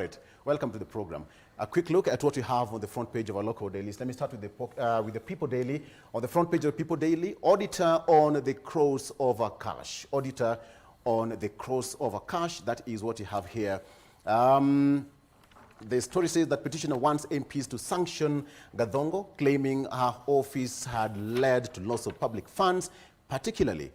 right. Welcome to the program. A quick look at what we have on the front page of our local dailies. Let me start with the People Daily. On the front page of the People Daily, auditor on the crossover cash. Auditor on the crossover cash. That is what you have here. The story says that petitioner wants MPs to sanction Gathongo, claiming her office had led to loss of public funds, particularly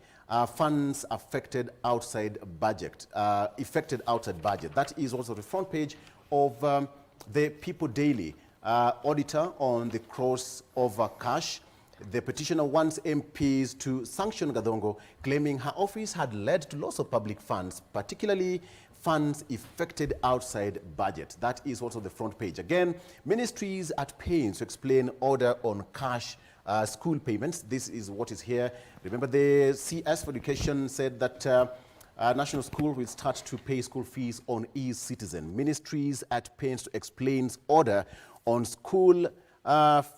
funds affected outside budget. That is also the front page of the People Daily. Auditor on the crossover cash. The petitioner wants MPs to sanction Gathongo, claiming her office had led to loss of public funds, particularly funds affected outside budget. That is also the front page. Again, ministries at pains to explain order on cash school payments. This is what is here. Remember, the CS for Education said that national school will start to pay school fees on e-citizen. Ministries at pains to explain order on school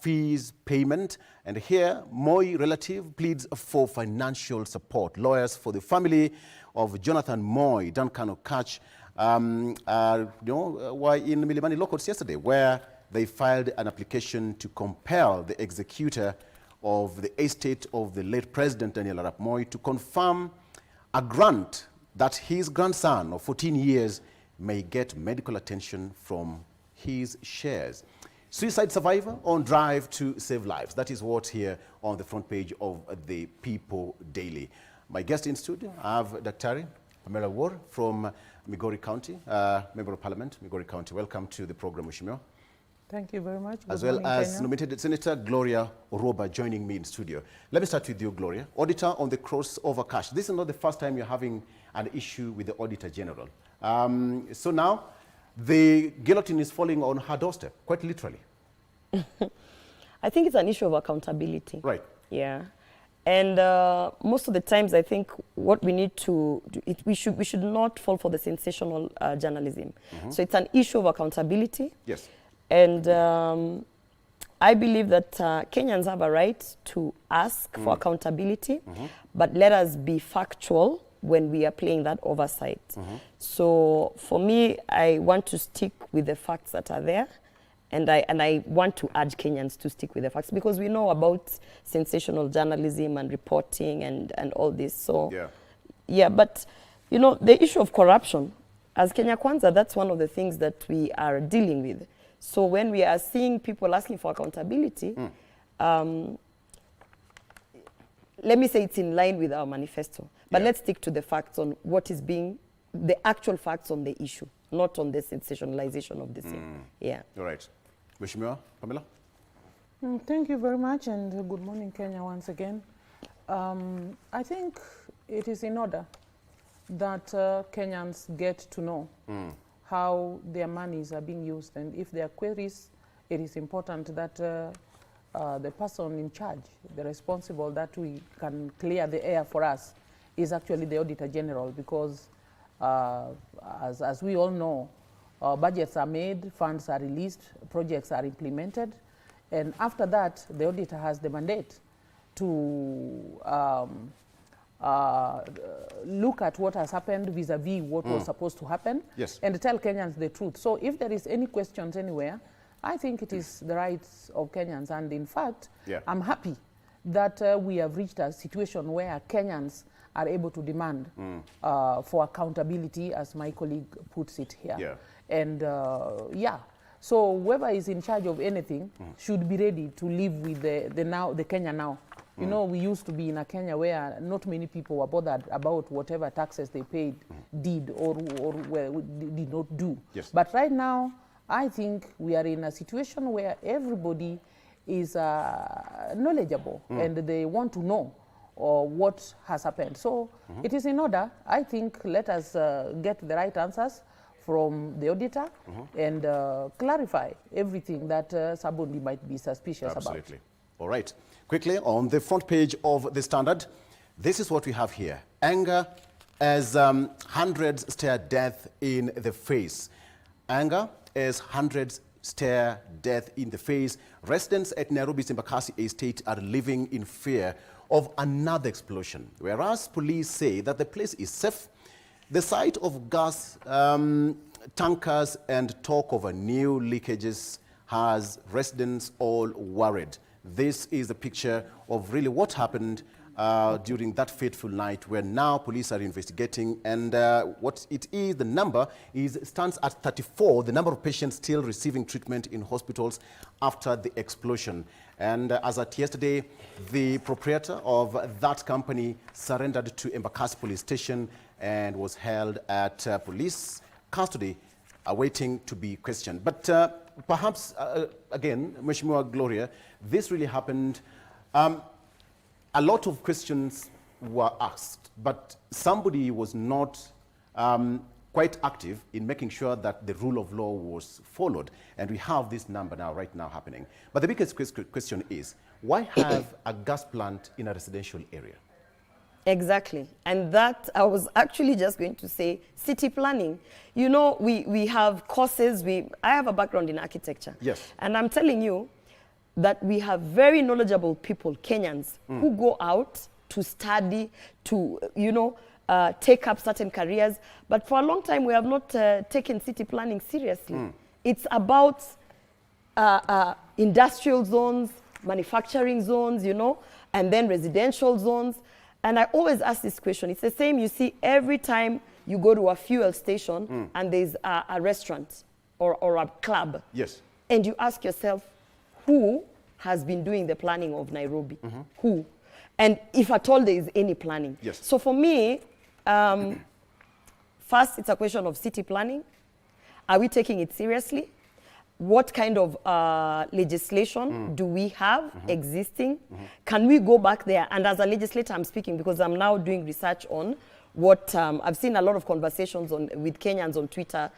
fees payment. And here, Moi relative pleads for financial support. Lawyers for the family of Jonathan Moi, Duncan Okach, were in Milimani Law Courts yesterday, where they filed an application to compel the executor of the estate of the late President Daniel Arap Moi to confirm a grant that his grandson of 14 years may get medical attention from his shares. Suicide survivor on drive to save lives. That is what here on the front page of the People Daily. My guest in studio, I have Dr. Pamela Owuor from Migori County, Member of Parliament, Migori County. Welcome to the program, Mheshimiwa. Thank you very much. As well as nominated Senator Gloria Orwoba joining me in studio. Let me start with you, Gloria. Auditor on the crossover cash. This is not the first time you're having an issue with the Auditor General. So now, the guillotine is falling on her doorstep, quite literally. I think it's an issue of accountability. Right. Yeah. And most of the times, I think what we need to do, we should not fall for the sensational journalism. So it's an issue of accountability. Yes. And I believe that Kenyans have a right to ask for accountability, but let us be factual when we are playing that oversight. So for me, I want to stick with the facts that are there. And I want to urge Kenyans to stick with the facts, because we know about sensational journalism and reporting and all this. So, yeah, but, you know, the issue of corruption, as Kenya Kwanza, that's one of the things that we are dealing with. So when we are seeing people asking for accountability, let me say it's in line with our manifesto. But let's stick to the facts on what is being, the actual facts on the issue, not on the sensationalization of the same. Yeah. All right. Mheshimiwa, Pamela? Thank you very much, and good morning, Kenya, once again. I think it is in order that Kenyans get to know how their monies are being used, and if there are queries, it is important that the person in charge, the responsible, that we can clear the air for us, is actually the Auditor General, because as we all know, budgets are made, funds are released, projects are implemented, and after that, the auditor has the mandate to look at what has happened vis-a-vis what was supposed to happen, and tell Kenyans the truth. So if there is any questions anywhere, I think it is the rights of Kenyans, and in fact, I'm happy that we have reached a situation where Kenyans are able to demand for accountability, as my colleague puts it here. And so whoever is in charge of anything should be ready to live with the Kenya now. You know, we used to be in a Kenya where not many people were bothered about whatever taxes they paid, did or did not do. But right now, I think we are in a situation where everybody is knowledgeable and they want to know what has happened. So it is in order. I think let us get the right answers from the auditor and clarify everything that somebody might be suspicious about. All right. Quickly, on the front page of The Standard, this is what we have here. Anger as hundreds stare death in the face. Anger as hundreds stare death in the face. Residents at Nairobi's Embakasi Estate are living in fear of another explosion, whereas police say that the place is safe. The sight of gas tankers and talk of new leakages has residents all worried. This is a picture of really what happened during that fateful night, where now police are investigating, and what it is, the number stands at 34, the number of patients still receiving treatment in hospitals after the explosion. And as at yesterday, the proprietor of that company surrendered to Embakasi police station and was held at police custody, awaiting to be questioned. But perhaps, again, Mheshimiwa Gloria, this really happened. A lot of questions were asked, but somebody was not quite active in making sure that the rule of law was followed. And we have this number now, right now, happening. But the biggest question is, why have a gas plant in a residential area? Exactly. And that, I was actually just going to say, city planning. You know, we have courses. I have a background in architecture. Yes. And I'm telling you that we have very knowledgeable people, Kenyans, who go out to study, to, you know, take up certain careers. But for a long time, we have not taken city planning seriously. It's about industrial zones, manufacturing zones, you know, and then residential zones. And I always ask this question. It's the same you see every time you go to a fuel station and there's a restaurant or a club. Yes. And you ask yourself, who has been doing the planning of Nairobi? Who? And if at all there is any planning. Yes. So for me, first, it's a question of city planning. Are we taking it seriously? What kind of legislation do we have existing? Can we go back there? And as a legislator, I'm speaking because I'm now doing research on what I've seen a lot of conversations with Kenyans on Twitter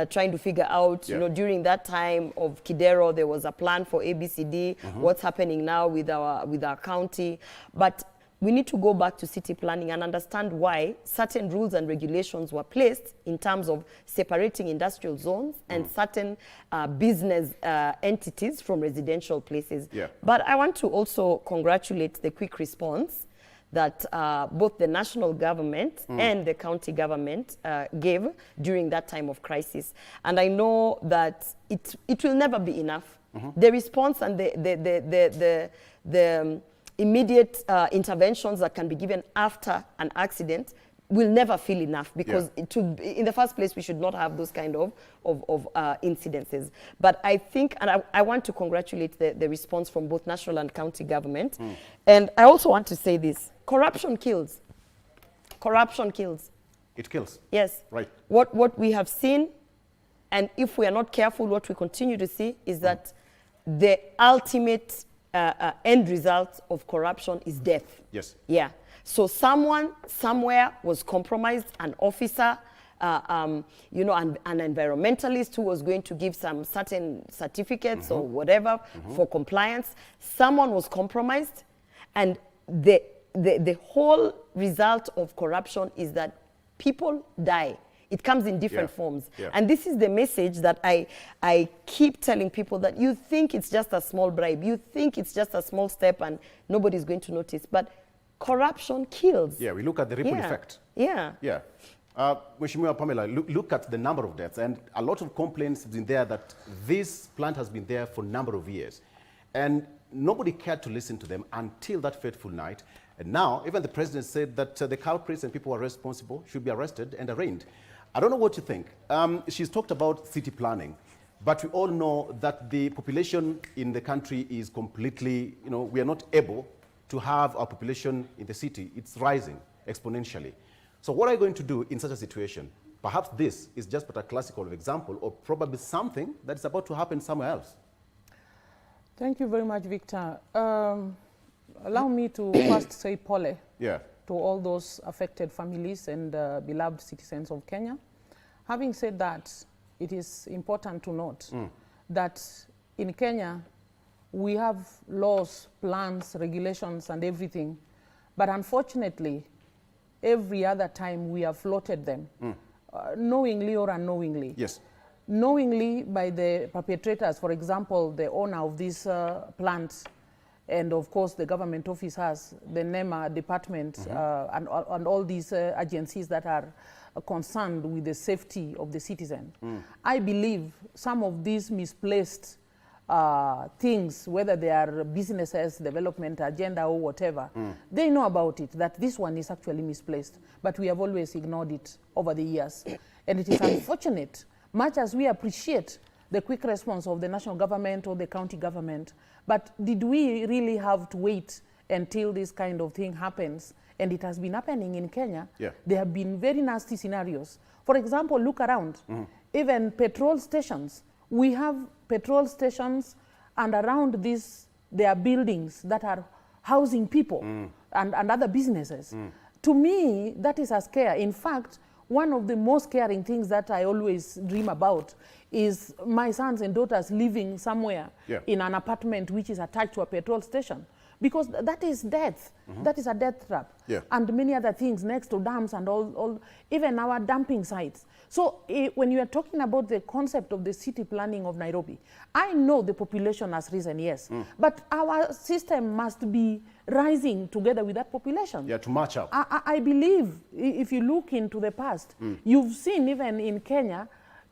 trying to figure out, you know, during that time of Kidero, there was a plan for ABCD, what's happening now with our county. But we need to go back to city planning and understand why certain rules and regulations were placed in terms of separating industrial zones and certain business entities from residential places. Yeah. But I want to also congratulate the quick response that both the national government and the county government gave during that time of crisis. And I know that it will never be enough. The response and the immediate interventions that can be given after an accident will never feel enough, because in the first place, we should not have those kind of incidences. But I think, and I want to congratulate the response from both national and county government. And I also want to say this: corruption kills. Corruption kills. It kills. Yes. Right. What we have seen, and if we are not careful, what we continue to see is that the ultimate end result of corruption is death. Yes. Yeah. So someone somewhere was compromised, an officer, you know, an environmentalist who was going to give some certain certificates or whatever for compliance. Someone was compromised, and the whole result of corruption is that people die. It comes in different forms. Yeah. And this is the message that I keep telling people, that you think it's just a small bribe. You think it's just a small step and nobody's going to notice. But corruption kills. Yeah, we look at the ripple effect. Yeah. Yeah. Mheshimiwa Pamela, look at the number of deaths. And a lot of complaints have been there that this plant has been there for a number of years. And nobody cared to listen to them until that fateful night. And now, even the president said that the culprits and people who are responsible should be arrested and arraigned. I don't know what you think. She's talked about city planning, but we all know that the population in the country is completely, you know, we are not able to have our population in the city. It's rising exponentially. So what are you going to do in such a situation? Perhaps this is just but a classical example of probably something that's about to happen somewhere else. Thank you very much, Victor. Allow me to first say pole to all those affected families and beloved citizens of Kenya. Having said that, it is important to note that in Kenya, we have laws, plans, regulations, and everything. But unfortunately, every other time we have floated them, knowingly or unknowingly. Yes. Knowingly by the perpetrators, for example, the owner of this plant, and of course the government office has the NEMA department and all these agencies that are concerned with the safety of the citizen. I believe some of these misplaced things, whether they are businesses, development agenda or whatever, they know about it, that this one is actually misplaced. But we have always ignored it over the years. And it is unfortunate, much as we appreciate the quick response of the national government or the county government, but did we really have to wait until this kind of thing happens? And it has been happening in Kenya. Yeah. There have been very nasty scenarios. For example, look around. Even petrol stations. We have petrol stations, and around this, there are buildings that are housing people and other businesses. To me, that is a scare. In fact, one of the most scaring things that I always dream about is my sons and daughters living somewhere in an apartment which is attached to a petrol station. Because that is death. That is a death trap. And many other things next to dams and all even our dumping sites. So when you are talking about the concept of the city planning of Nairobi, I know the population has risen, yes. But our system must be rising together with that population. Yeah, to match up. I believe if you look into the past, you've seen even in Kenya,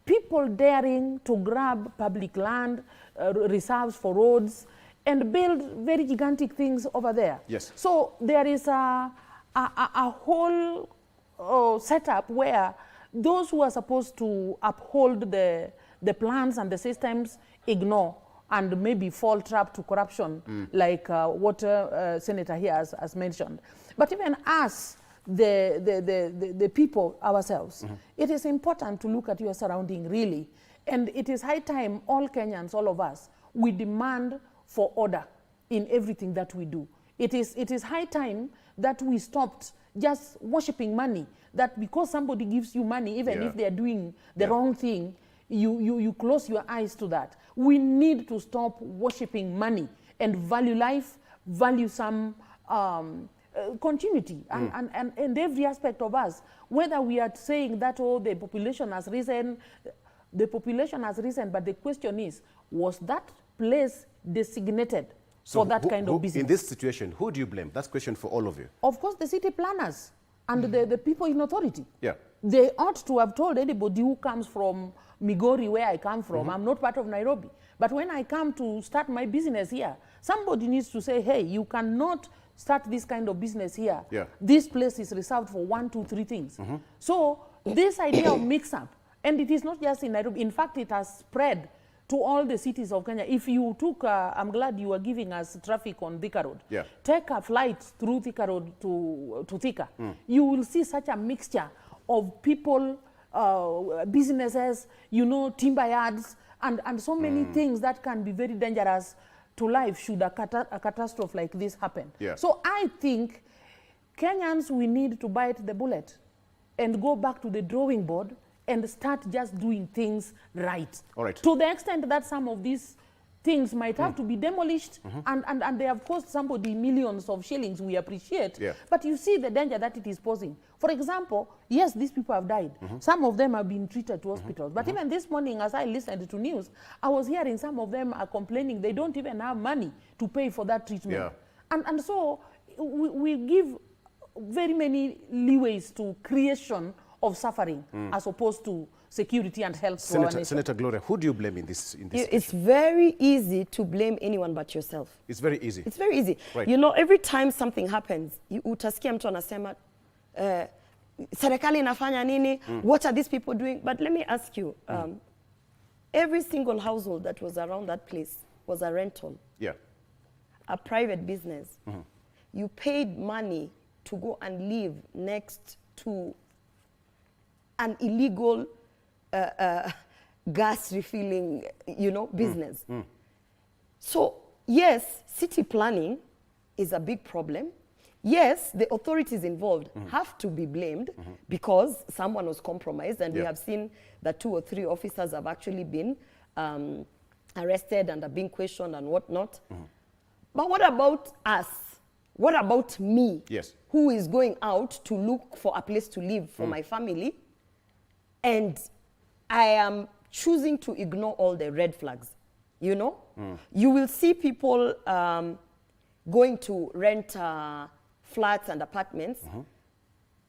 people daring to grab public land, reserves for roads, and build very gigantic things over there. Yes. So there is a whole setup where those who are supposed to uphold the plans and the systems ignore and maybe fall trap to corruption, like what Senator here has mentioned. But even us, the people ourselves, it is important to look at your surrounding really. And it is high time all Kenyans, all of us, we demand for order in everything that we do. It is high time that we stopped just worshiping money, that because somebody gives you money, even if they are doing the wrong thing, you close your eyes to that. We need to stop worshiping money and value life, value some continuity and every aspect of us. Whether we are saying that, oh, the population has risen, but the question is, was that place designated for that kind of business? In this situation, who do you blame? That's a question for all of you. Of course, the city planners and the people in authority. Yeah. They ought to have told anybody who comes from Migori, where I come from, I'm not part of Nairobi. But when I come to start my business here, somebody needs to say, hey, you cannot start this kind of business here. Yeah. This place is reserved for 1, 2, 3 things. So this idea of mix-up, and it is not just in Nairobi. In fact, it has spread to all the cities of Kenya. If you took, I'm glad you are giving us traffic on Thika Road. Yeah. Take a flight through Thika Road to Thika. You will see such a mixture of people, businesses, you know, timber yards, and so many things that can be very dangerous to life should a catastrophe like this happen. Yeah. So I think Kenyans, we need to bite the bullet and go back to the drawing board and start just doing things right. All right. To the extent that some of these things might have to be demolished and they have cost somebody millions of shillings, we appreciate. Yeah. But you see the danger that it is posing. For example, yes, these people have died. Some of them have been treated to hospitals. But even this morning, as I listened to news, I was hearing some of them are complaining they don't even have money to pay for that treatment. Yeah. And so we give very many leeways to creation of suffering as opposed to security and health. Senator Gloria, who do you blame in this It's very easy to blame anyone but yourself. It's very easy. It's very easy. Right. You know, every time something happens, utasikia mtu anasema, serikali inafanya nini? What are these people doing? But let me ask you, every single household that was around that place was a rental. Yeah. A private business. You paid money to go and live next to an illegal gas refilling, you know, business. So, yes, city planning is a big problem. Yes, the authorities involved have to be blamed because someone was compromised, and we have seen that 2 or 3 officers have actually been arrested and are being questioned and whatnot. But what about us? What about me, who is going out to look for a place to live for my family? And I am choosing to ignore all the red flags, you know? You will see people going to rent flats and apartments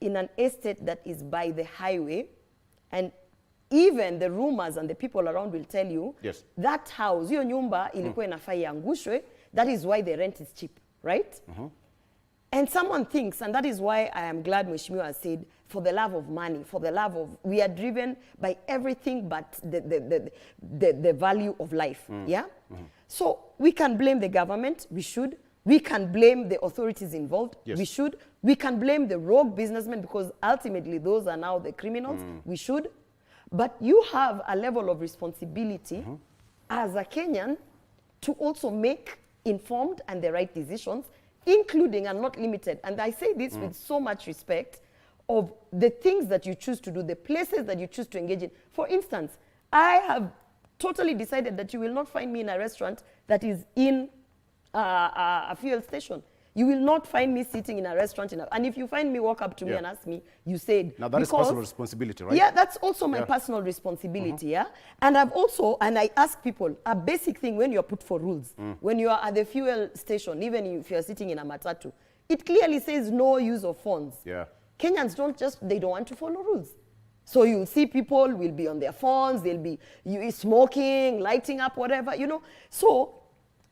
in an estate that is by the highway, and even the rumors and the people around will tell you that house, hiyo nyumba ilikuwa inafaa iangushwe, that is why the rent is cheap, right? And someone thinks, and that is why I am glad Mheshimiwa has said, for the love of money, for the love of, we are driven by everything but the value of life, yeah? So we can blame the government, we should. We can blame the authorities involved, we should. We can blame the rogue businessmen because ultimately those are now the criminals, we should. But you have a level of responsibility as a Kenyan to also make informed and the right decisions, including and not limited, and I say this with so much respect, of the things that you choose to do, the places that you choose to engage in. For instance, I have totally decided that you will not find me in a restaurant that is in a fuel station. You will not find me sitting in a restaurant. And if you find me, walk up to me and ask me, you said. Now that is personal responsibility, right? Yeah, that's also my personal responsibility, yeah? And I've also, and I ask people, a basic thing when you're put for rules, when you are at the fuel station, even if you're sitting in a matatu, it clearly says no use of phones. Yeah. Kenyans they don't want to follow rules. So you'll see people will be on their phones, they'll be smoking, lighting up, whatever, you know. So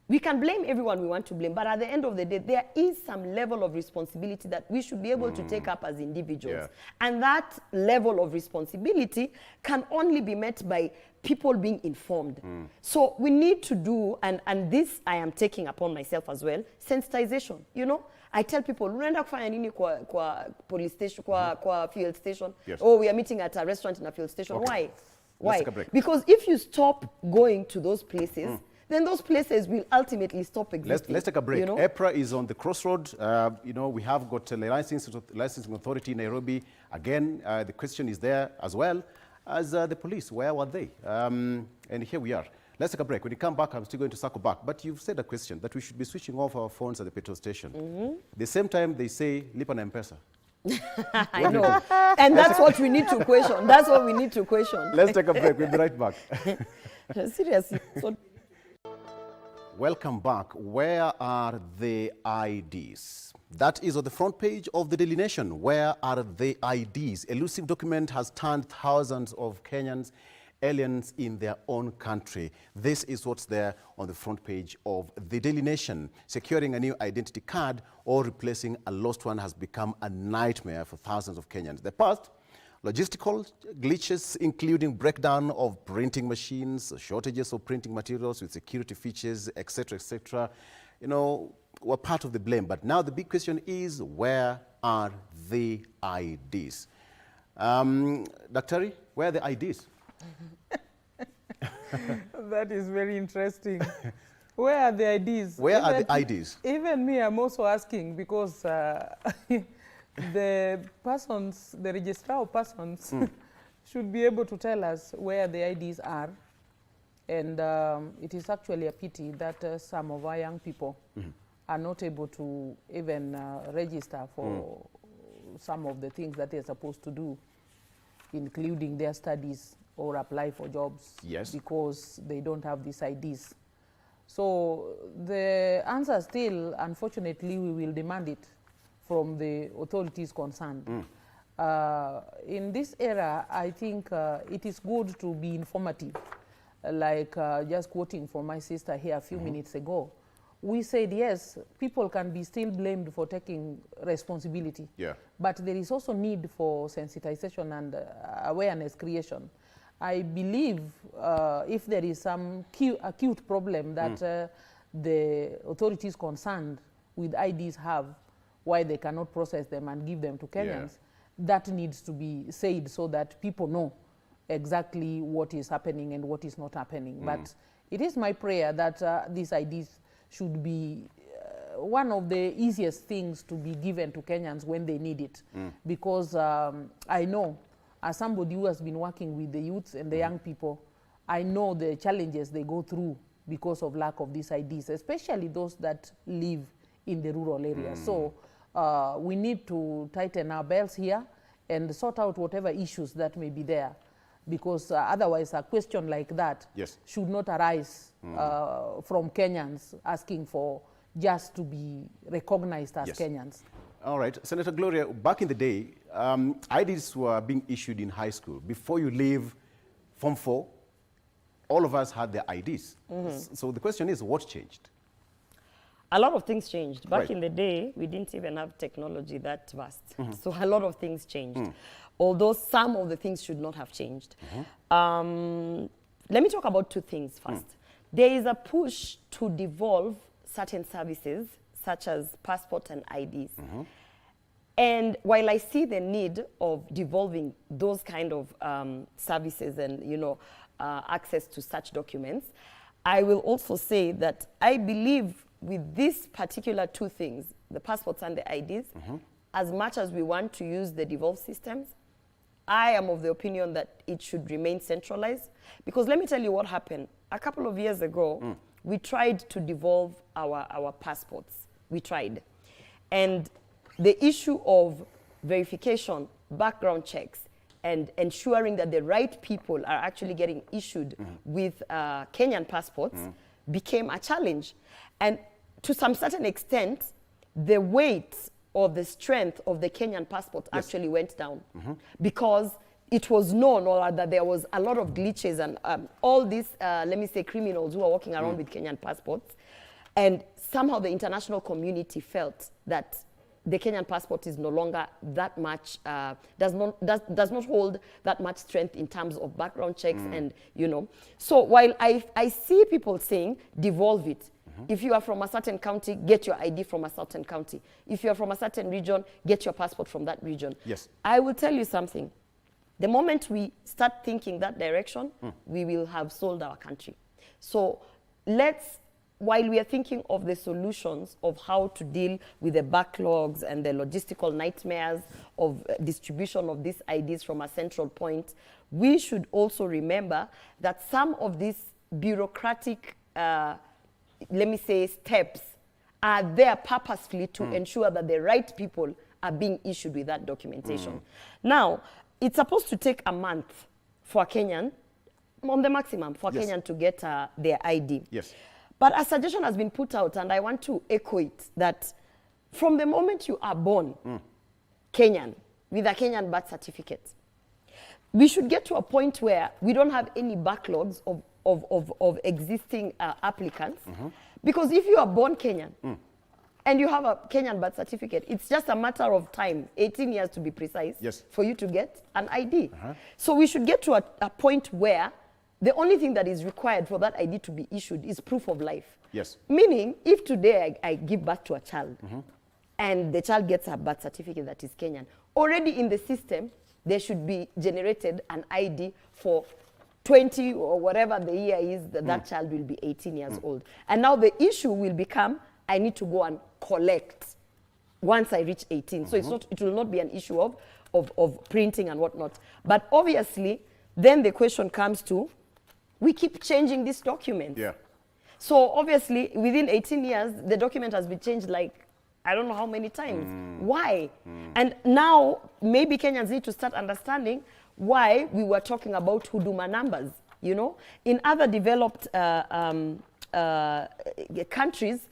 we can blame everyone we want to blame, but at the end of the day, there is some level of responsibility that we should be able to take up as individuals. Yeah. And that level of responsibility can only be met by people being informed. So we need to do, and this I am taking upon myself as well, sensitization, you know. I tell people, unaenda kufanya nini kwa police station, kwa fuel station? Oh, we are meeting at a restaurant in a fuel station. Why? Why? Because if you stop going to those places, then those places will ultimately stop existing. Let's take a break. You know? EPRA is on the crossroad. You know, we have got a licensing authority in Nairobi. Again, the question is there as well as the police. Where were they? And here we are. Let's take a break. When you come back, I'm still going to circle back. But you've said a question that we should be switching off our phones at the petrol station. The same time they say, Lipa na M-Pesa. I know. And that's what we need to question. That's what we need to question. Let's take a break. We'll be right back. Seriously. Welcome back. Where are the IDs? That is on the front page of the Daily Nation. Where are the IDs? Elusive document has turned thousands of Kenyans aliens in their own country. This is what's there on the front page of the Daily Nation. Securing a new identity card or replacing a lost one has become a nightmare for thousands of Kenyans. The past, logistical glitches, including breakdown of printing machines, shortages of printing materials with security features, etc., you know, were part of the blame. But now the big question is, where are the IDs? Daktari, where are the IDs? That is very interesting. Where are the IDs? Where are the IDs? Even me, I'm also asking because the persons, the registrar of persons should be able to tell us where the IDs are. And it is actually a pity that some of our young people are not able to even register for some of the things that they're supposed to do, including their studies or apply for jobs, because they don't have these IDs. So the answer still, unfortunately, we will demand it from the authorities concerned. In this era, I think it is good to be informative. Like just quoting from my sister here a few minutes ago, we said, yes, people can be still blamed for taking responsibility. But there is also need for sensitization and awareness creation. I believe if there is some acute problem that the authorities concerned with IDs have, why they cannot process them and give them to Kenyans, that needs to be said so that people know exactly what is happening and what is not happening. But it is my prayer that these IDs should be one of the easiest things to be given to Kenyans when they need it. Because I know, as somebody who has been working with the youths and the young people, I know the challenges they go through because of lack of these IDs, especially those that live in the rural areas. So we need to tighten our belts here and sort out whatever issues that may be there, because otherwise a question like that should not arise from Kenyans asking for just to be recognized as Kenyans. All right. Senator Gloria, back in the day, IDs were being issued in high school. Before you leave Form 4, all of us had their IDs. So the question is, what changed? A lot of things changed. Back in the day, we didn't even have technology that vast. So a lot of things changed. Although some of the things should not have changed. Let me talk about two things first. There is a push to devolve certain services, such as passport and IDs. And while I see the need of devolving those kind of services and, you know, access to such documents, I will also say that I believe with these particular two things, the passports and the IDs, as much as we want to use the devolved systems, I am of the opinion that it should remain centralized. Because let me tell you what happened. A couple of years ago, we tried to devolve our passports. We tried. And the issue of verification, background checks, and ensuring that the right people are actually getting issued with Kenyan passports became a challenge. And to some certain extent, the weight or the strength of the Kenyan passport actually went down because it was known or that there was a lot of glitches and all these, let me say, criminals who are walking around with Kenyan passports. And somehow the international community felt that the Kenyan passport is no longer that much, does not hold that much strength in terms of background checks and, you know. So while I see people saying devolve it, if you are from a certain county, get your ID from a certain county. If you are from a certain region, get your passport from that region. Yes. I will tell you something. The moment we start thinking that direction, we will have sold our country. So let's, while we are thinking of the solutions of how to deal with the backlogs and the logistical nightmares of distribution of these IDs from a central point, we should also remember that some of these bureaucratic let me say, steps are there purposefully to ensure that the right people are being issued with that documentation. Now, it's supposed to take a month for a Kenyan, on the maximum, for a Kenyan to get their ID. Yes. But a suggestion has been put out, and I want to echo it, that from the moment you are born Kenyan, with a Kenyan birth certificate, we should get to a point where we don't have any backlogs of existing applicants. Because if you are born Kenyan and you have a Kenyan birth certificate, it's just a matter of time, 18 years to be precise, for you to get an ID. So we should get to a point where the only thing that is required for that ID to be issued is proof of life. Yes. Meaning, if today I give birth to a child and the child gets a birth certificate that is Kenyan, already in the system, there should be generated an ID for 20 or whatever the year is that child will be 18 years old. And now the issue will become, I need to go and collect once I reach 18. So it will not be an issue of printing and whatnot. But obviously, then the question comes to, we keep changing this document. So obviously, within 18 years, the document has been changed like, I don't know how many times. Why? And now, maybe Kenyans need to start understanding why we were talking about Huduma numbers, you know. In other developed countries,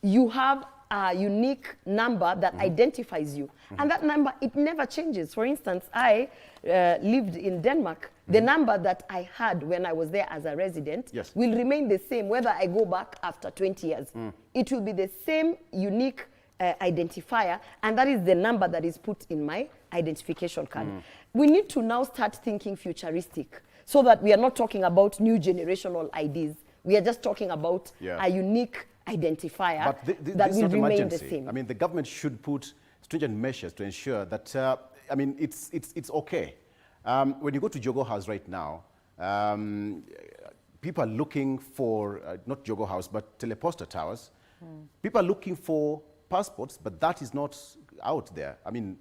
you have a unique number that identifies you. And that number, it never changes. For instance, I lived in Denmark. The number that I had when I was there as a resident will remain the same whether I go back after 20 years. It will be the same unique identifier, and that is the number that is put in my identification card. We need to now start thinking futuristic so that we are not talking about new generational IDs. We are just talking about a unique identifier that will remain the same. I mean, the government should put stringent measures to ensure that, I mean, it's okay. When you go to Jogo House right now, people are looking for, not Jogo House, but teleposter towers. People are looking for passports, but that is not out there. I mean,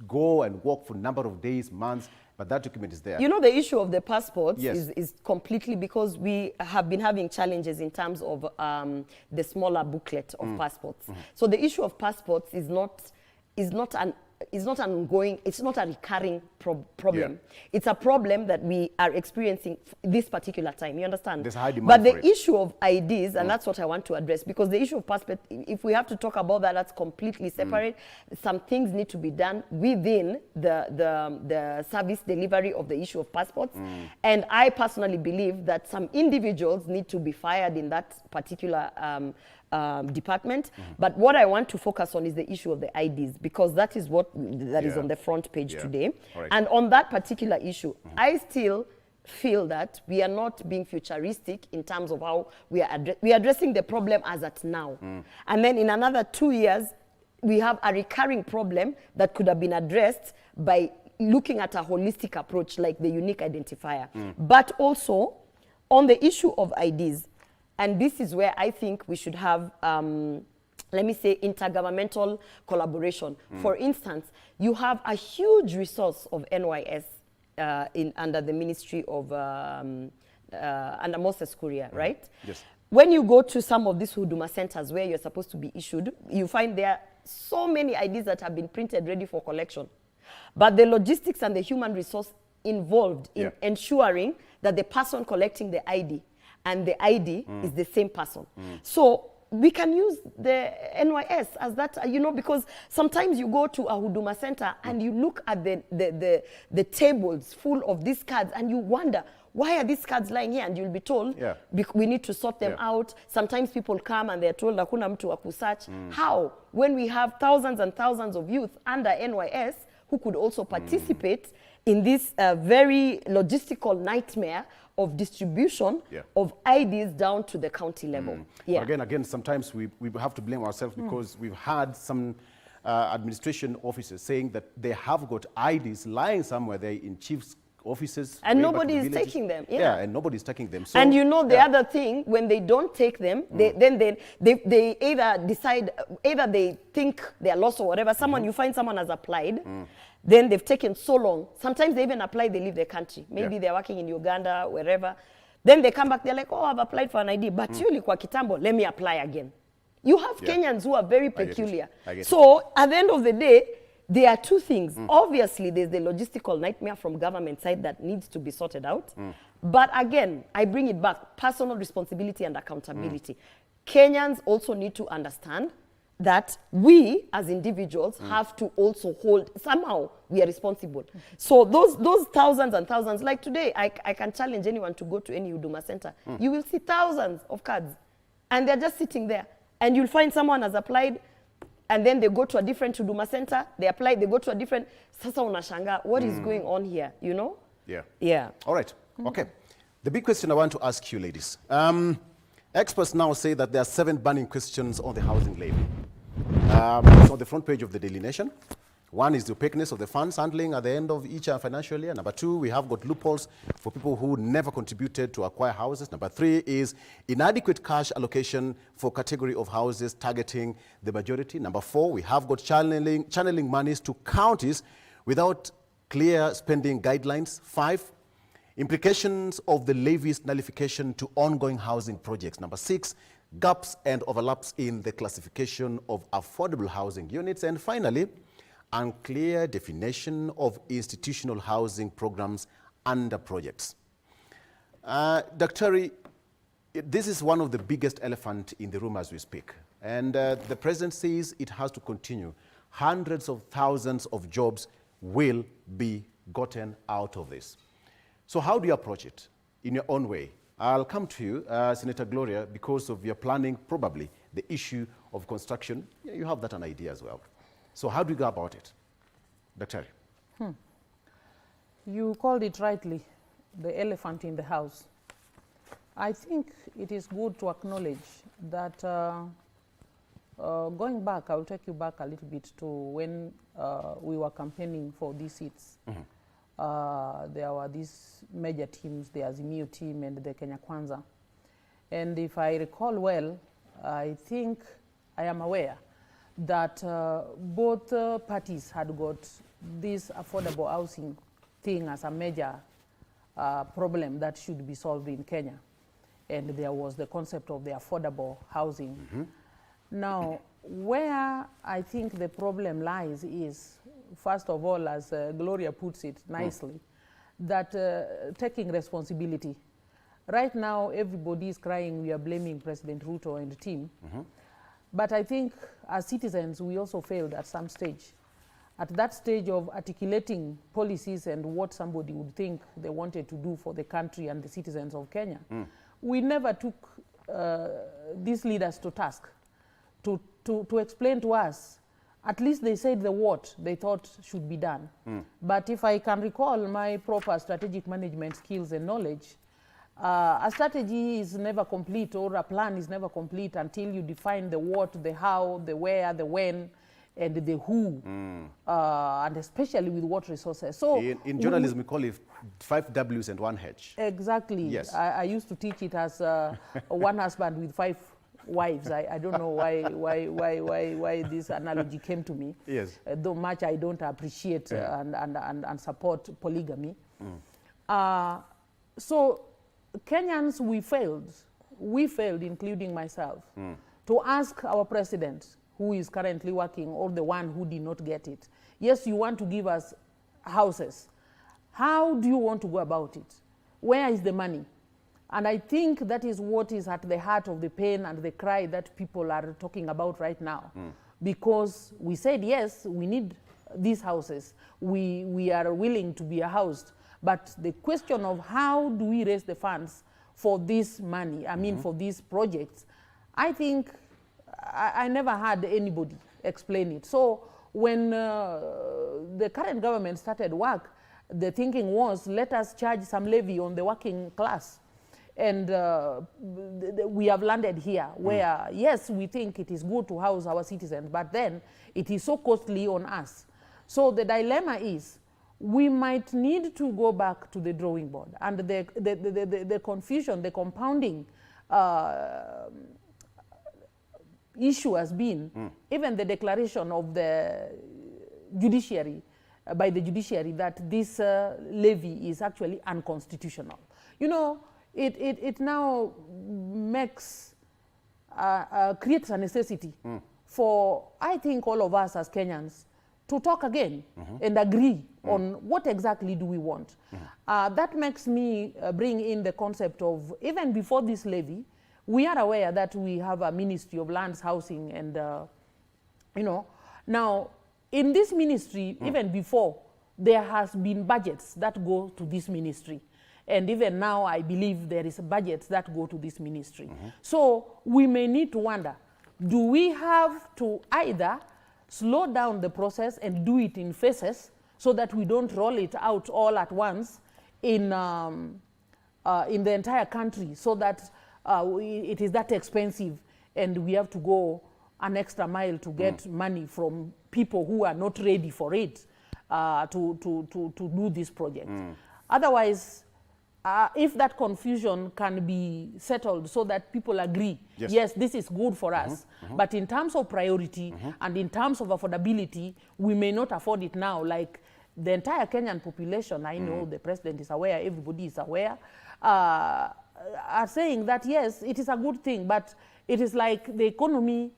go and walk for a number of days, months, but that document is there. You know, the issue of the passports is completely because we have been having challenges in terms of the smaller booklet of passports. So the issue of passports is not an an ongoing, it's not a recurring problem. It's a problem that we are experiencing this particular time. You understand? There's high demand but for the issue of IDs, and that's what I want to address, because the issue of passport, if we have to talk about that, that's completely separate. Some things need to be done within the service delivery of the issue of passports. And I personally believe that some individuals need to be fired in that particular department. But what I want to focus on is the issue of the IDs, because that is what is on the front page today. Right. And on that particular issue, I still feel that we are not being futuristic in terms of how we are addressing the problem as at now. And then in another 2 years, we have a recurring problem that could have been addressed by looking at a holistic approach like the unique identifier. But also on the issue of IDs, and this is where I think we should have, let me say, intergovernmental collaboration. For instance, you have a huge resource of NYS under the Ministry of, under Moses Kuria, right? Yes. When you go to some of these Huduma centers where you're supposed to be issued, you find there are so many IDs that have been printed ready for collection. But the logistics and the human resource involved in ensuring that the person collecting the ID and the ID is the same person. So we can use the NYS as that, you know, because sometimes you go to a Huduma center and you look at the tables full of these cards and you wonder, why are these cards lying here? And you'll be told, we need to sort them out. Sometimes people come and they're told, hakuna mtu wa kusearch. How? When we have thousands and thousands of youth under NYS who could also participate in this very logistical nightmare of distribution of IDs down to the county level. But again, sometimes we have to blame ourselves because we've had some administration officers saying that they have got IDs lying somewhere there in chief's offices. And nobody is taking them. And nobody's taking them. So, and you know the other thing, when they don't take them, they either decide, either they think they're lost or whatever. Someone, you find someone has applied, then they've taken so long. Sometimes they even apply, they leave the country. Maybe they're working in Uganda, wherever. Then they come back, they're like, oh, I've applied for an ID. But you kwa kitambo, let me apply again. You have Kenyans who are very peculiar. So at the end of the day, there are two things. Obviously, there's the logistical nightmare from government side that needs to be sorted out. But again, I bring it back, personal responsibility and accountability. Kenyans also need to understand that we as individuals have to also hold, somehow we are responsible. So those thousands and thousands, like today, I can challenge anyone to go to any Huduma center. You will see thousands of cards and they're just sitting there. And you'll find someone has applied and then they go to a different Huduma center, they apply, they go to a different, sasa unashanga, what is going on here, you know? Yeah. All right, okay. The big question I want to ask you, ladies. Experts now say that there are 7 burning questions on the housing levy. It's on the front page of the Daily Nation. One is the opaqueness of the funds handling at the end of each financial year. Number 2, we have got loopholes for people who never contributed to acquire houses. Number 3 is inadequate cash allocation for category of houses targeting the majority. Number 4, we have got channeling monies to counties without clear spending guidelines. 5, implications of the levy's nullification to ongoing housing projects. Number 6, gaps and overlaps in the classification of affordable housing units. And finally, unclear definition of institutional housing programs under projects. Dr. This is one of the biggest elephant in the room as we speak. And the president says it has to continue. Hundreds of thousands of jobs will be gotten out of this. So how do you approach it in your own way? I'll come to you, Senator Gloria, because of your planning, probably the issue of construction. You have that an idea as well. So how do you go about it? Dr. You called it rightly, the elephant in the house. I think it is good to acknowledge that going back, I'll take you back a little bit to when we were campaigning for these seats. There were these major teams, the Azimio team and the Kenya Kwanza. And if I recall well, I think I am aware that both parties had got this affordable housing thing as a major problem that should be solved in Kenya. And there was the concept of the affordable housing. Now, where I think the problem lies is first of all, as Gloria puts it nicely, that taking responsibility. Right now, everybody is crying, we are blaming President Ruto and the team. But I think as citizens, we also failed at some stage. At that stage of articulating policies and what somebody would think they wanted to do for the country and the citizens of Kenya, we never took these leaders to task to explain to us. At least they said the what they thought should be done. But if I can recall my proper strategic management skills and knowledge, a strategy is never complete, or a plan is never complete until you define the what, the how, the where, the when, and the who, and especially with what resources. So in journalism, we call it 5 W's and 1 H. Exactly. Yes. I used to teach it as one husband with 5 wives. I don't know why this analogy came to me. Yes. Though much I don't appreciate and support polygamy. So Kenyans, we failed, including myself, to ask our president, who is currently working, or the one who did not get it. Yes, you want to give us houses. How do you want to go about it? Where is the money? And I think that is what is at the heart of the pain and the cry that people are talking about right now. Because we said, yes, we need these houses. We are willing to be housed. But the question of how do we raise the funds for this money, I mean for these projects, I think I never had anybody explain it. So when the current government started work, the thinking was, let us charge some levy on the working class. And we have landed here where, yes, we think it is good to house our citizens, but then it is so costly on us. So the dilemma is, we might need to go back to the drawing board. And the confusion, the compounding issue has been even the declaration of the judiciary, by the judiciary, that this levy is actually unconstitutional. You know, it now makes, creates a necessity for, I think, all of us as Kenyans to talk again and agree on what exactly do we want. That makes me bring in the concept of, even before this levy, we are aware that we have a Ministry of Lands, Housing, and, you know, now in this ministry, even before, there has been budgets that go to this ministry. And even now, I believe there is budgets that go to this ministry. So we may need to wonder, do we have to either slow down the process and do it in phases so that we don't roll it out all at once in the entire country, so that it is that expensive and we have to go an extra mile to get money from people who are not ready for it to do this project. Otherwise, if that confusion can be settled so that people agree, yes, this is good for us, but in terms of priority and in terms of affordability, we may not afford it now. Like the entire Kenyan population, I know the president is aware, everybody is aware, are saying that yes, it is a good thing, but it is like the economy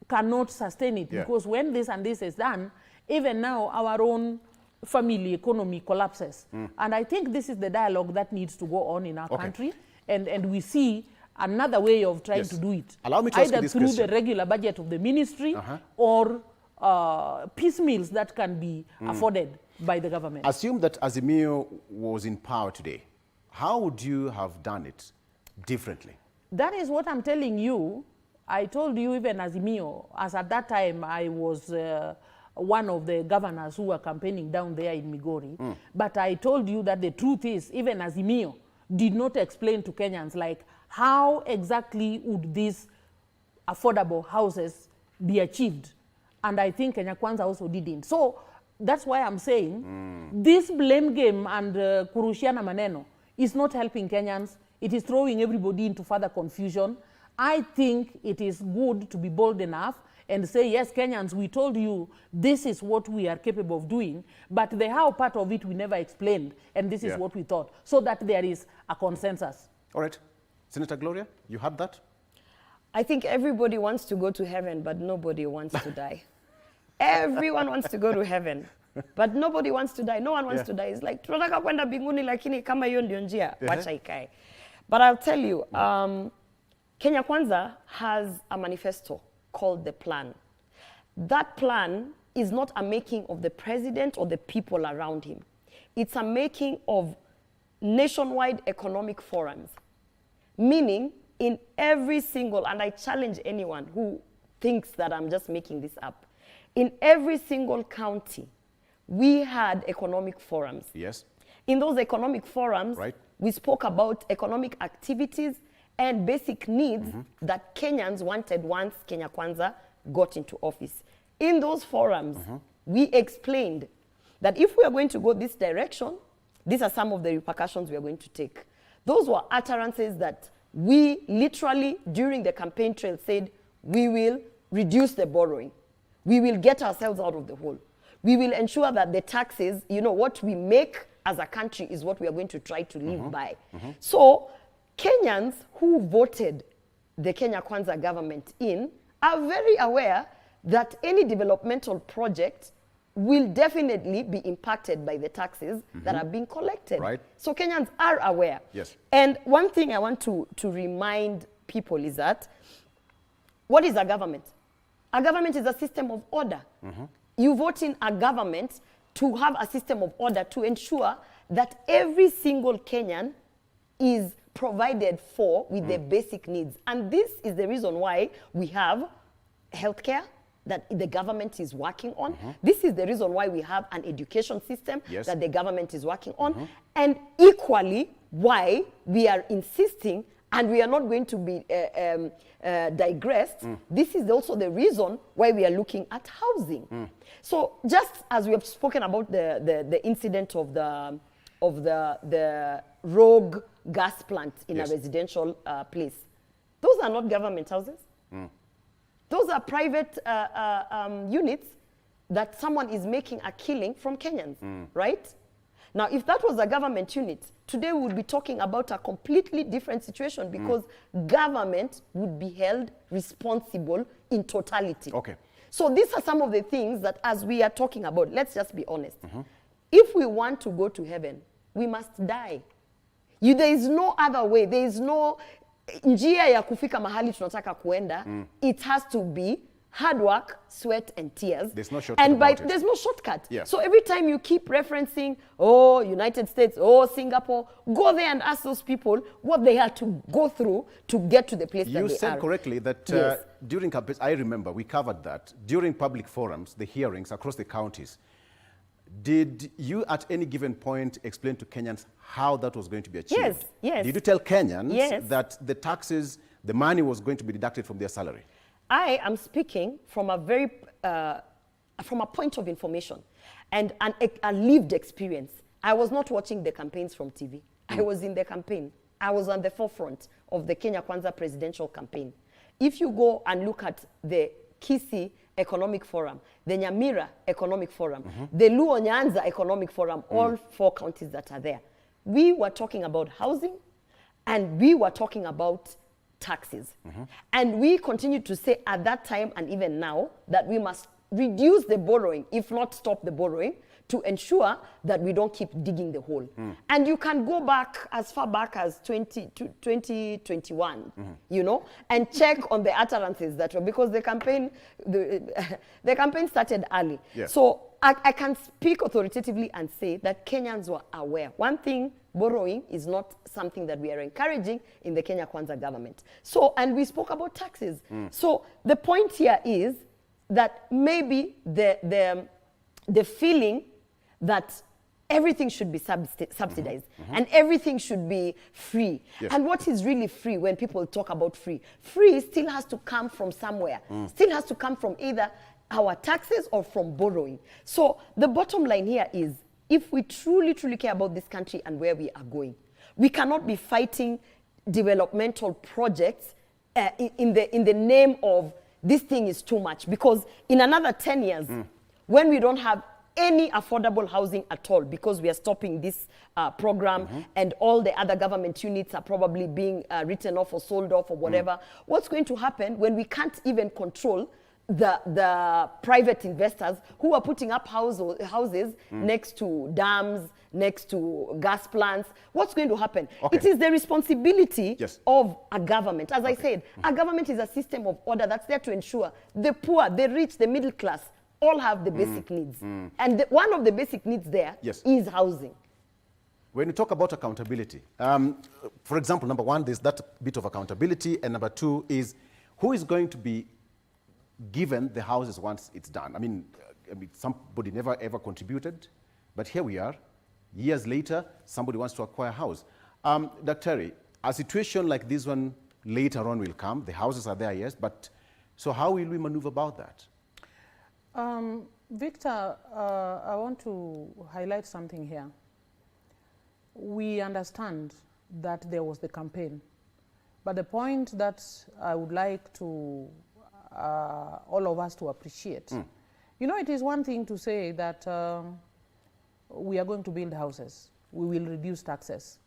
cannot sustain it, because when this and this is done, even now our own family economy collapses. And I think this is the dialogue that needs to go on in our country, and we see another way of trying to do it. Allow me to ask you either this through question. the regular budget of the ministry or piecemeals that can be afforded by the government. Assume that Azimio was in power today. How would you have done it differently? That is what I'm telling you. I told you even Azimio, as at that time I was one of the governors who were campaigning down there in Migori. But I told you that the truth is, even Azimio did not explain to Kenyans, like, how exactly would these affordable houses be achieved? And I think Kenya Kwanza also didn't. So that's why I'm saying this blame game and kurushiana maneno is not helping Kenyans. It is throwing everybody into further confusion. I think it is good to be bold enough and say, yes, Kenyans, we told you this is what we are capable of doing, but the how part of it we never explained, and this is what we thought, so that there is a consensus. All right. Senator Gloria, you had that? I think everybody wants to go to heaven, but nobody wants to die. Everyone wants to go to heaven. But nobody wants to die. No one wants to die. It's like, tunataka kwenda mbinguni lakini kama hiyo ndio njia, wacha ikae. But I'll tell you, Kenya Kwanza has a manifesto called the plan. That plan is not a making of the president or the people around him. It's a making of nationwide economic forums. Meaning, in every single, and I challenge anyone who thinks that I'm just making this up, in every single county, we had economic forums. Yes. In those economic forums, we spoke about economic activities and basic needs that Kenyans wanted once Kenya Kwanza got into office. In those forums, we explained that if we are going to go this direction, these are some of the repercussions we are going to take. Those were utterances that we literally, during the campaign trail, said, we will reduce the borrowing. We will get ourselves out of the hole. We will ensure that the taxes, you know, what we make as a country is what we are going to try to live by. So Kenyans who voted the Kenya Kwanza government in are very aware that any developmental project will definitely be impacted by the taxes that are being collected. So Kenyans are aware. Yes. And one thing I want to remind people is that, what is a government? A government is a system of order. You vote in a government to have a system of order to ensure that every single Kenyan is provided for with the basic needs. And this is the reason why we have healthcare that the government is working on. This is the reason why we have an education system that the government is working on. And equally, why we are insisting, and we are not going to be digressed, this is also the reason why we are looking at housing. So just as we have spoken about the incident of the rogue gas plant in a residential place, those are not government houses. Those are private units that someone is making a killing from Kenyans, right? Now, if that was a government unit, today we would be talking about a completely different situation because government would be held responsible in totality. Okay. So these are some of the things that, as we are talking about, let's just be honest. If we want to go to heaven, we must die. There is no other way. There is no njia ya kufika mahali tunataka kuenda. It has to be hard work, sweat, and tears. There's no shortcut about it. There's no shortcut. Yeah. So every time you keep referencing, oh, United States, oh, Singapore, go there and ask those people what they had to go through to get to the place that they are. You said correctly that during campaigns, I remember we covered that, during public forums, the hearings across the counties, did you at any given point explain to Kenyans how that was going to be achieved? Yes, yes. Did you tell Kenyans that the taxes, the money was going to be deducted from their salary? I am speaking from a very, from a point of information and a lived experience. I was not watching the campaigns from TV. I was in the campaign. I was on the forefront of the Kenya Kwanza presidential campaign. If you go and look at the Kisii Economic Forum, the Nyamira Economic Forum, the Luo Nyanza Economic Forum, all 4 counties that are there, we were talking about housing and we were talking about taxes. And we continue to say at that time and even now that we must reduce the borrowing, if not stop the borrowing, to ensure that we don't keep digging the hole. And you can go back as far back as 2021, you know, and check on the utterances that were, because the campaign, the campaign started early. So I can speak authoritatively and say that Kenyans were aware. One thing, borrowing is not something that we are encouraging in the Kenya Kwanza government. So, and we spoke about taxes. So the point here is that maybe the feeling that everything should be subsidized and everything should be free. And what is really free when people talk about free? Free still has to come from somewhere. Still has to come from either our taxes or from borrowing. So the bottom line here is, if we truly, truly care about this country and where we are going, we cannot be fighting developmental projects in the name of this thing is too much. Because in another 10 years, when we don't have any affordable housing at all, because we are stopping this program and all the other government units are probably being written off or sold off or whatever, what's going to happen when we can't even control the private investors who are putting up houses next to dams, next to gas plants. What's going to happen? Okay. It is the responsibility Yes. of a government. As I said, a government is a system of order that's there to ensure the poor, the rich, the middle class all have the basic needs. And one of the basic needs there is housing. When you talk about accountability, for example, number one, there's that bit of accountability, and number two is who is going to be given the houses once it's done? I mean, somebody never ever contributed, but here we are. Years later, somebody wants to acquire a house. Dr. A situation like this one later on will come. The houses are there, yes, but so how will we maneuver about that? Victor, I want to highlight something here. We understand that there was the campaign, but the point that I would like to all of us to appreciate, you know, it is one thing to say that we are going to build houses, we will reduce taxes,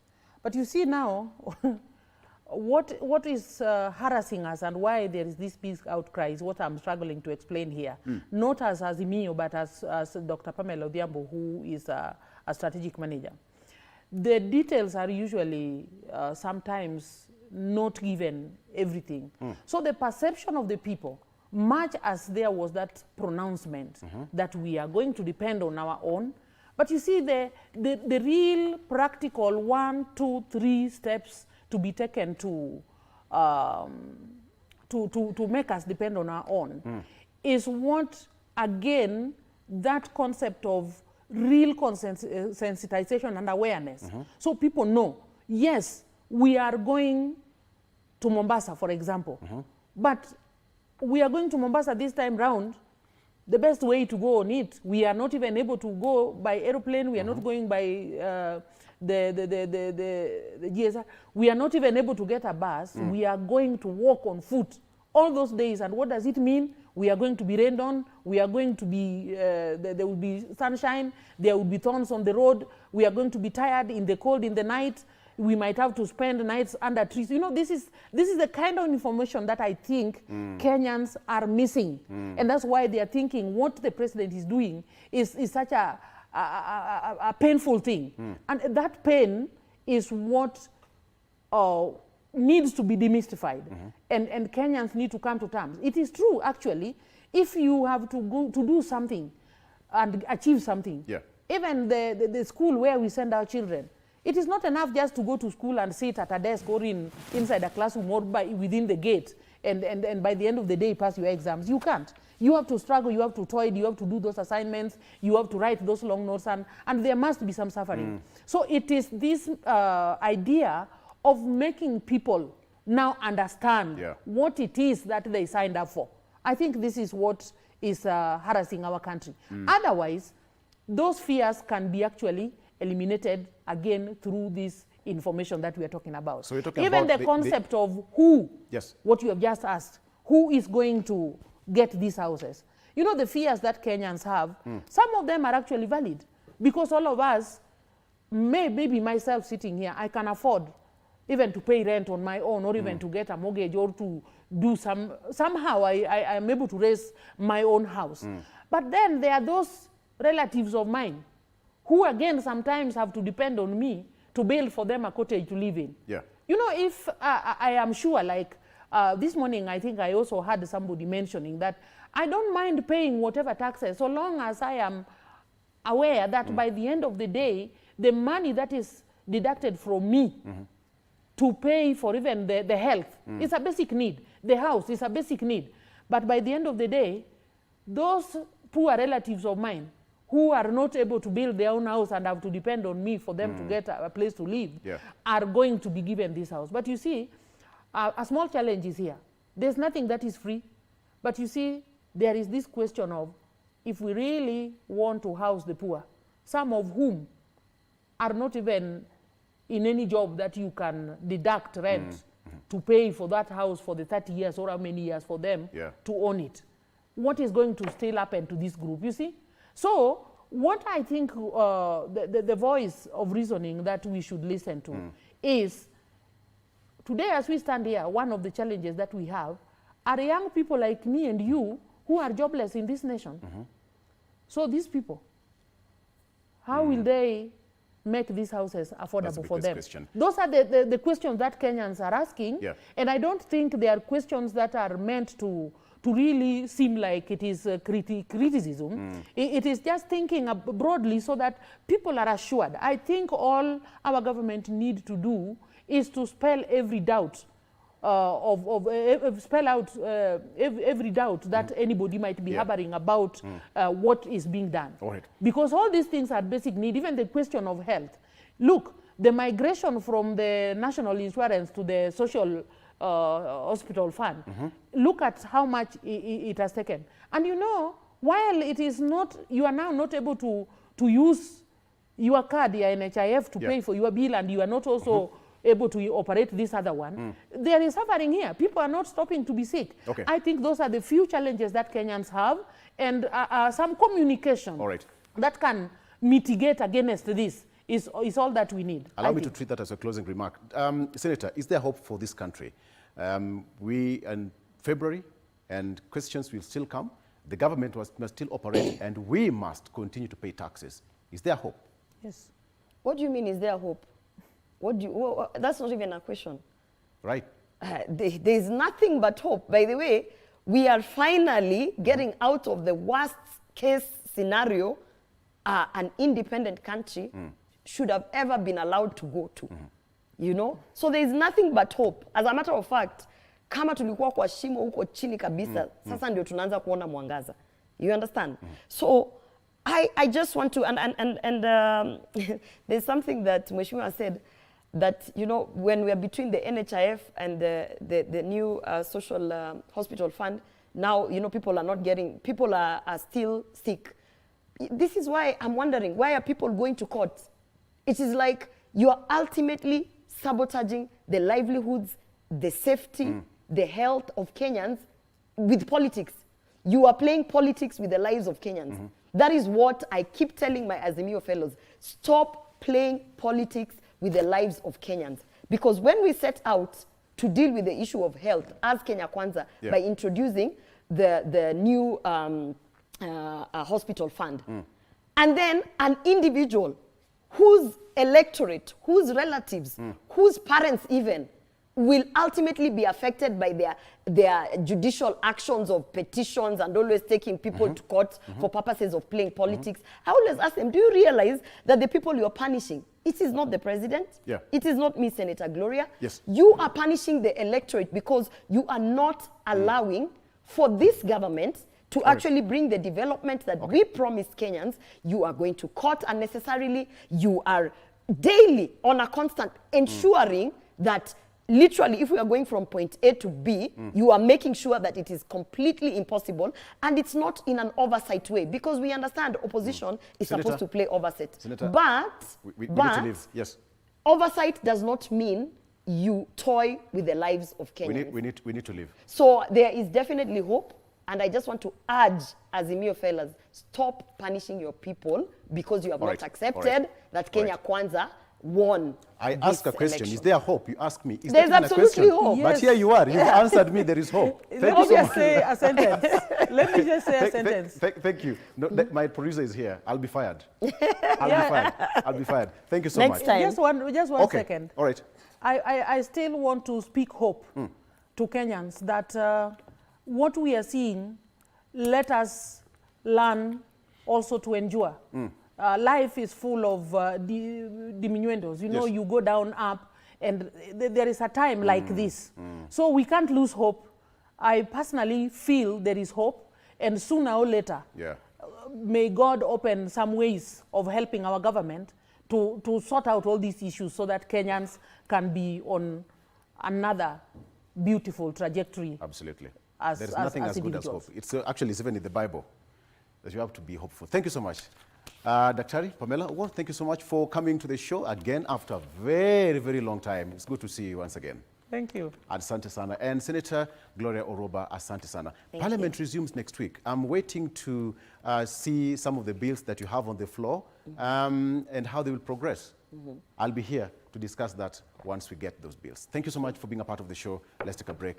but you see now what is harassing us and why there is this big outcry is what I'm struggling to explain here. Not as Azimio, but as Dr. Pamela, who is a strategic manager. The details are usually sometimes not given everything. So the perception of the people, much as there was that pronouncement that we are going to depend on our own, but you see the real practical 1, 2, 3 steps to be taken to make us depend on our own is what, again, that concept of real sensitization and awareness. So people know, yes, we are going to Mombasa, for example, but we are going to Mombasa this time round. The best way to go on it, we are not even able to go by aeroplane, we are not going by the GSR, we are not even able to get a bus, we are going to walk on foot all those days. And what does it mean? We are going to be rained on, we are going to be, there will be sunshine, there will be thorns on the road, we are going to be tired in the cold in the night, we might have to spend nights under trees. You know, this is the kind of information that I think Kenyans are missing. And that's why they are thinking what the president is doing is such a painful thing. And that pain is what needs to be demystified. And Kenyans need to come to terms. It is true, actually, if you have to go to do something and achieve something, even the school where we send our children, it is not enough just to go to school and sit at a desk or inside a classroom or within the gate and by the end of the day pass your exams. You can't. You have to struggle, you have to toil, you have to do those assignments, you have to write those long notes, and there must be some suffering. So it is this idea of making people now understand what it is that they signed up for. I think this is what is harassing our country. Otherwise, those fears can be actually eliminated again through this information that we are talking about. So you're talking even about the concept of who, what you have just asked, who is going to get these houses. You know, the fears that Kenyans have, some of them are actually valid, because all of us, maybe myself sitting here, I can afford even to pay rent on my own, or even to get a mortgage, or to do somehow I am able to raise my own house. But then there are those relatives of mine who again sometimes have to depend on me to build for them a cottage to live in. You know, if I am sure, like this morning, I think I also had somebody mentioning that I don't mind paying whatever taxes, so long as I am aware that by the end of the day, the money that is deducted from me to pay for even the health is a basic need. The house is a basic need. But by the end of the day, those poor relatives of mine who are not able to build their own house and have to depend on me for them to get a place to live are going to be given this house. But you see, a small challenge is here. There's nothing that is free. But you see, there is this question of if we really want to house the poor, some of whom are not even in any job that you can deduct rent to pay for that house for the 30 years or how many years for them to own it. What is going to still happen to this group, you see? So what I think the voice of reasoning that we should listen to is, today as we stand here, one of the challenges that we have are young people like me and you who are jobless in this nation. So these people, how will they make these houses affordable for them? Question. Those are the questions that Kenyans are asking. Yeah. And I don't think they are questions that are meant to really seem like it is criticism. It is just thinking broadly so that people are assured. I think all our government need to do is to spell every doubt spell out every doubt that anybody might be harboring about what is being done. Because all these things are basic need, even the question of health. Look, the migration from the national insurance to the social hospital fund, look at how much it has taken. And you know, while it is not, you are now not able to use your card, your NHIF, to pay for your bill, and you are not also able to operate this other one, there is suffering here. People are not stopping to be sick. I think those are the few challenges that Kenyans have, and some communication that can mitigate against this is all that we need. Allow me to treat that as a closing remark. Senator, is there hope for this country? We, in February, and questions will still come. The government must still operate, and we must continue to pay taxes. Is there hope? Yes. What do you mean, is there hope? What do you, that's not even a question. Right. There's nothing but hope. By the way, we are finally getting out of the worst case scenario an independent country should have ever been allowed to go to. You know? So there's nothing but hope. As a matter of fact, kama tulikuwa kwa shimo huko chini kabisa, sasa ndio tunaanza kuona mwangaza. You understand? So I just want to, and there's something that Mheshimiwa said, that, you know, when we are between the NHIF and the new social hospital fund, now, you know, people are not getting, people are still sick. This is why I'm wondering, why are people going to court? It is like you are ultimately sabotaging the livelihoods, the safety, the health of Kenyans with politics. You are playing politics with the lives of Kenyans. That is what I keep telling my Azimio fellows. Stop playing politics with the lives of Kenyans. Because when we set out to deal with the issue of health as Kenya Kwanza by introducing the new hospital fund, and then an individual whose electorate, whose relatives, whose parents even, will ultimately be affected by their judicial actions of petitions and always taking people to court for purposes of playing politics. I always ask them, do you realize that the people you're punishing, it is not the president, it is not me, Senator Gloria. You are punishing the electorate because you are not allowing for this government to actually bring the development that we promised Kenyans. You are going to court unnecessarily. You are daily on a constant ensuring that literally, if we are going from point A to B, you are making sure that it is completely impossible, and it's not in an oversight way, because we understand opposition is supposed to play oversight. But we need to leave. Yes. Oversight does not mean you toy with the lives of Kenyans. We need to leave. So there is definitely hope, and I just want to urge Azimio fellas, stop punishing your people because you have not accepted that Kenya Kwanza won. I ask a question. Election. Is there hope? You ask me. Is There's absolutely hope. But here you are. You've answered me. There is hope. Let me just say a sentence. Let me just say a sentence. Thank you. No, my producer is here. I'll be fired. I'll be fired. Thank you so much. Next time. Just one second. All right. I still want to speak hope to Kenyans that what we are seeing, let us learn also to endure. Life is full of diminuendos. You know, you go down, up, and there is a time like this. So we can't lose hope. I personally feel there is hope, and sooner or later, may God open some ways of helping our government to sort out all these issues so that Kenyans can be on another beautiful trajectory. Absolutely. There's nothing as good as hope. It's actually even in the Bible that you have to be hopeful. Thank you so much. Daktari, Pamela, Owuor, thank you so much for coming to the show again after a very, very long time. It's good to see you once again. Thank you. Asante sana. And Senator Gloria Orwoba, asante sana. Parliament resumes next week. I'm waiting to see some of the bills that you have on the floor and how they will progress. I'll be here to discuss that once we get those bills. Thank you so much for being a part of the show. Let's take a break.